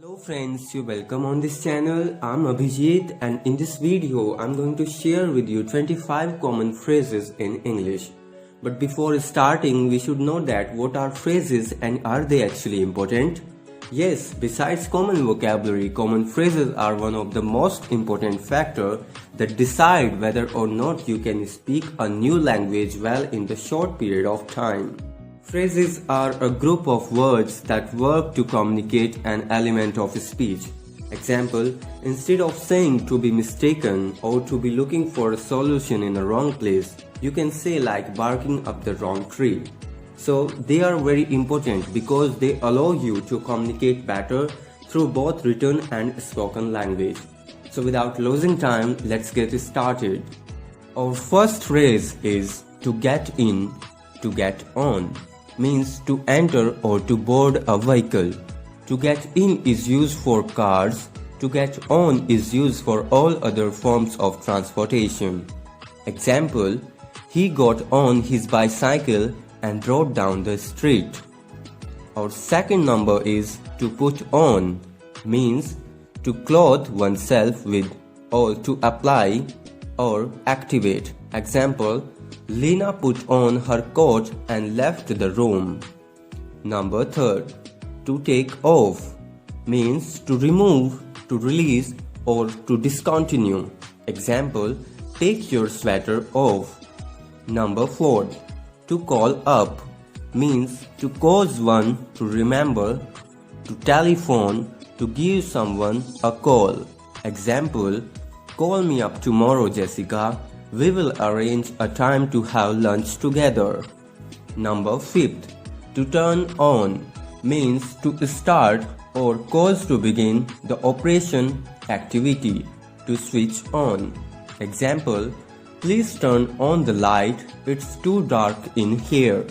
Hello friends, you're welcome on this channel. I'm Abhijit and in this video I'm going to share with you 25 common phrases in English. But before starting, we should know that what are phrases and are they actually important? Yes, besides common vocabulary, common phrases are one of the most important factors that decide whether or not you can speak a new language well in the short period of time. Phrases are a group of words that work to communicate an element of speech. Example, instead of saying to be mistaken or to be looking for a solution in a wrong place, you can say like barking up the wrong tree. So they are very important because they allow you to communicate better through both written and spoken language. So without losing time, let's get started. Our first phrase is to get in, to get on. Means to enter or to board a vehicle. To get in is used for cars. To get on is used for all other forms of transportation. Example, he got on his bicycle and rode down the street. Our second number is to put on. Means to clothe oneself with or to apply or activate. Example, Lena put on her coat and left the room. Number third, to take off means to remove, to release or to discontinue. Example, take your sweater off. Number four, to call up means to cause one to remember, to telephone, to give someone a call. Example, call me up tomorrow, Jessica. We will arrange a time to have lunch together. Number fifth, to turn on means to start or cause to begin the operation activity, to switch on. Example, please turn on the light, it's too dark in here.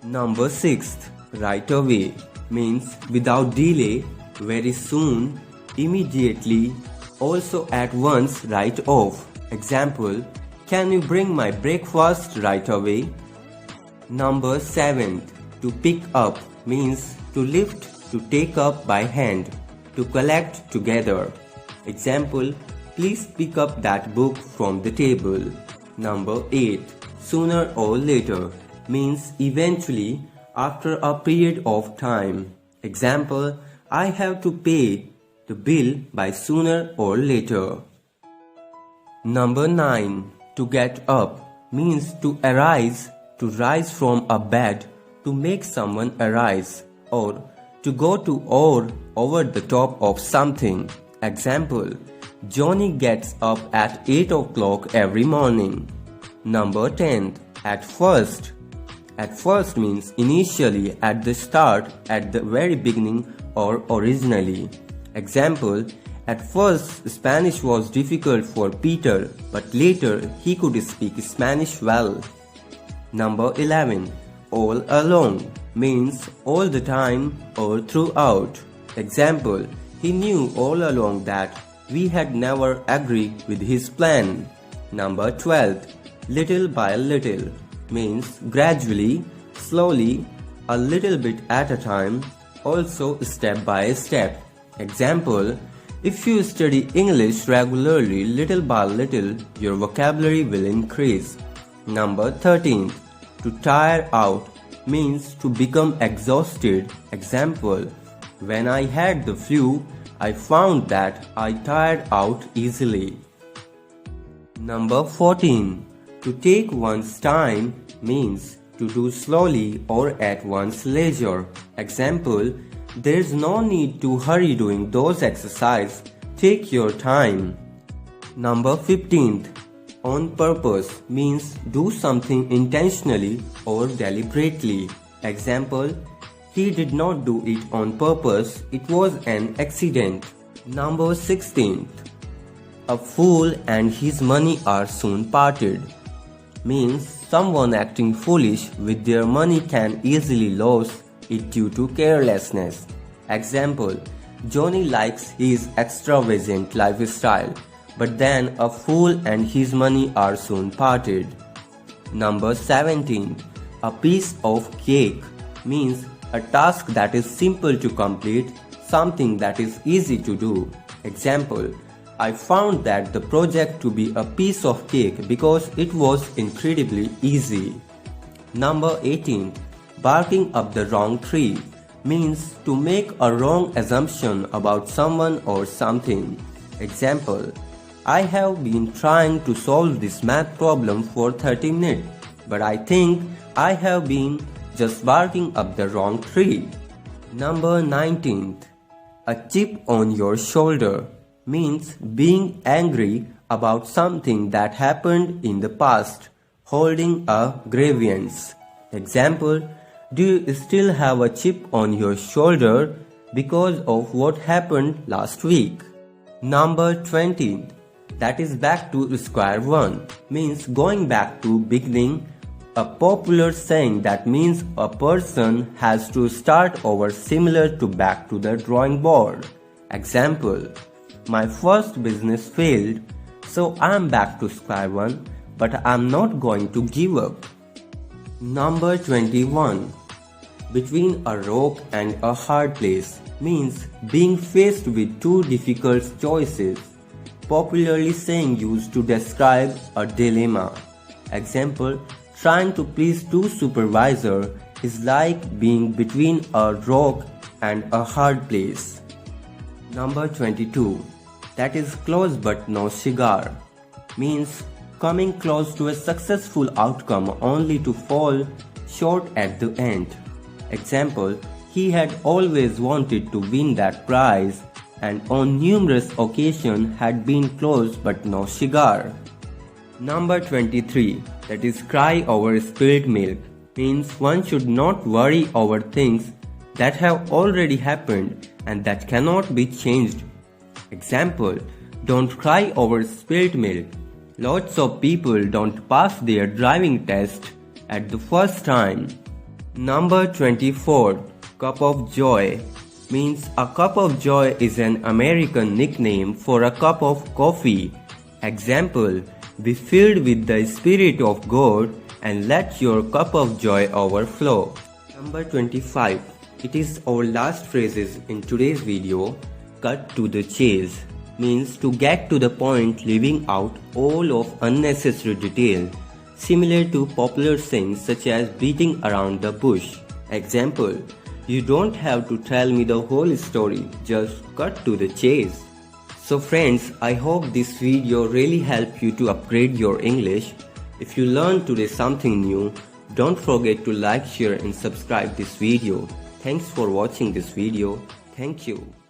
Number sixth, right away means without delay, very soon, immediately, also at once, right off. Example, can you bring my breakfast right away? Number 7, to pick up means to lift, to take up by hand, to collect together. Example, please pick up that book from the table. Number 8, sooner or later means eventually after a period of time. Example, I have to pay the bill by sooner or later. Number 9, to get up means to arise, to rise from a bed, to make someone arise, or to go to or over the top of something. Example, Johnny gets up at 8 o'clock every morning. Number 10, at first. At first means initially, at the start, at the very beginning, or originally. Example, at first, Spanish was difficult for Peter, but later he could speak Spanish well. Number 11. All along means all the time or throughout. Example, he knew all along that we had never agreed with his plan. Number 12. Little by little means gradually, slowly, a little bit at a time, also step by step. Example, if you study English regularly, little by little, your vocabulary will increase. Number 13. To tire out means to become exhausted. Example, when I had the flu, I found that I tired out easily. Number 14. To take one's time means to do slowly or at one's leisure. Example, there's no need to hurry doing those exercises. Take your time. Number 15. On purpose means do something intentionally or deliberately. Example, he did not do it on purpose, it was an accident. Number 16. A fool and his money are soon parted. Means someone acting foolish with their money can easily lose it due to carelessness. Example, Johnny likes his extravagant lifestyle, but then a fool and his money are soon parted. Number 17. A piece of cake means a task that is simple to complete, something that is easy to do. Example, I found that the project to be a piece of cake because it was incredibly easy. Number 18. Barking up the wrong tree means to make a wrong assumption about someone or something. Example, I have been trying to solve this math problem for 30 minutes, but I think I have been just barking up the wrong tree. Number 19. A chip on your shoulder means being angry about something that happened in the past, holding a grievance. Example, do you still have a chip on your shoulder because of what happened last week? Number 20. That is back to square one means going back to beginning, a popular saying that means a person has to start over, similar to back to the drawing board. Example, my first business failed, so I am back to square one, but I am not going to give up. Number 21. Between a rock and a hard place means being faced with two difficult choices, popularly saying used to describe a dilemma. Example, trying to please two supervisors is like being between a rock and a hard place. Number 22. That is close but no cigar means coming close to a successful outcome only to fall short at the end. Example, he had always wanted to win that prize and on numerous occasions had been close but no cigar. Number 23. That is cry over spilled milk means one should not worry over things that have already happened and that cannot be changed. Example, don't cry over spilled milk. Lots of people don't pass their driving test at the first time. Number 24. Cup of joy means a cup of joy is an American nickname for a cup of coffee. Example, be filled with the Spirit of God and let your cup of joy overflow. Number 25. It is our last phrases in today's video. Cut to the chase means to get to the point, leaving out all of unnecessary detail, similar to popular sayings such as beating around the bush. Example, you don't have to tell me the whole story, just cut to the chase. So friends, I hope this video really helped you to upgrade your English. If you learned today something new, don't forget to like, share and subscribe this video. Thanks for watching this video. Thank you.